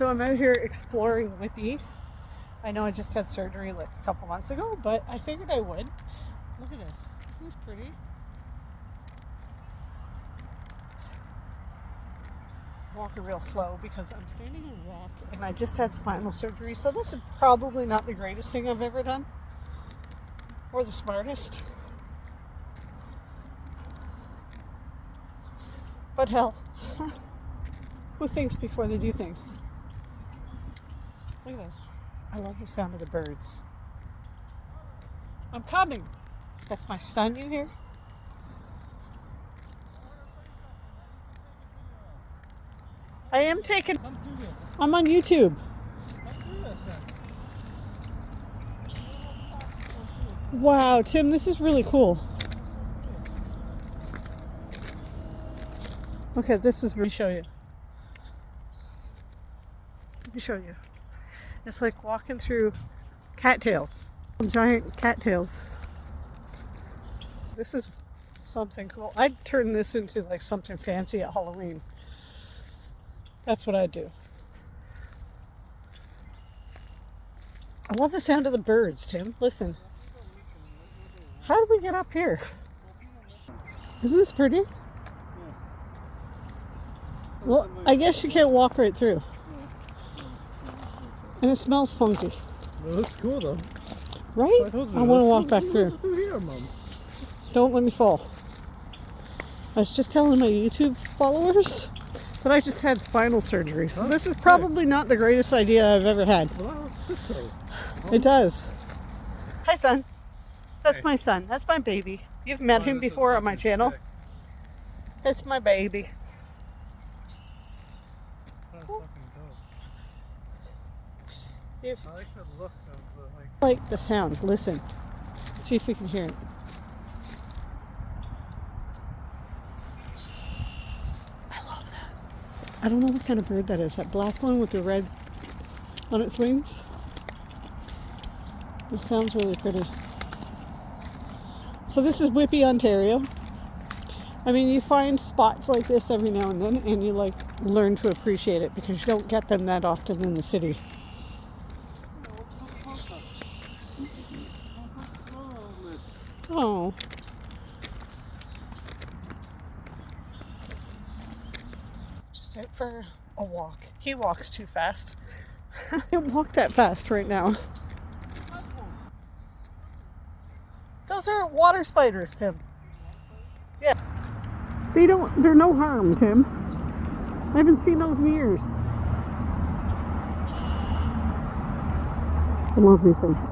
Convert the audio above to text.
So I'm out here exploring Whitby. I know I just had surgery like a couple months ago, but I figured I would. Look at this. Isn't this pretty? Walking real slow because I'm standing on a rock and I just had spinal surgery, so this is probably not the greatest thing I've ever done or the smartest, but hell, who thinks before they do things? Look at this. I love the sound of the birds. I'm coming. That's my son, you hear? I am taking. I'm on YouTube. Wow, Tim, this is really cool. Okay, this is. Let me show you. Let me show you. It's like walking through cattails, giant cattails. This is something cool. I'd turn this into like something fancy at Halloween. That's what I'd do. I love the sound of the birds, Tim. Listen. How did we get up here? Isn't this pretty? Well, I guess you can't walk right through. And it smells funky. Well, that's cool though. Right? I want to walk back through. Here, Mom. Don't let me fall. I was just telling my YouTube followers that I just had spinal surgery, so this is probably not the greatest idea I've ever had. It does. Hi, son. That's my son. That's my baby. You've met him before on my channel. It's my baby. I like the look of like the sound. Listen. Let's see if we can hear it. I love that. I don't know what kind of bird that is. That black one with the red on its wings. It sounds really pretty. So this is Whitby, Ontario. I mean, you find spots like this every now and then, and you like learn to appreciate it because you don't get them that often in the city. Oh. Just out for a walk. He walks too fast. I don't walk that fast right now. Those are water spiders, Tim. Yeah. They're no harm, Tim. I haven't seen those in years. I love these things.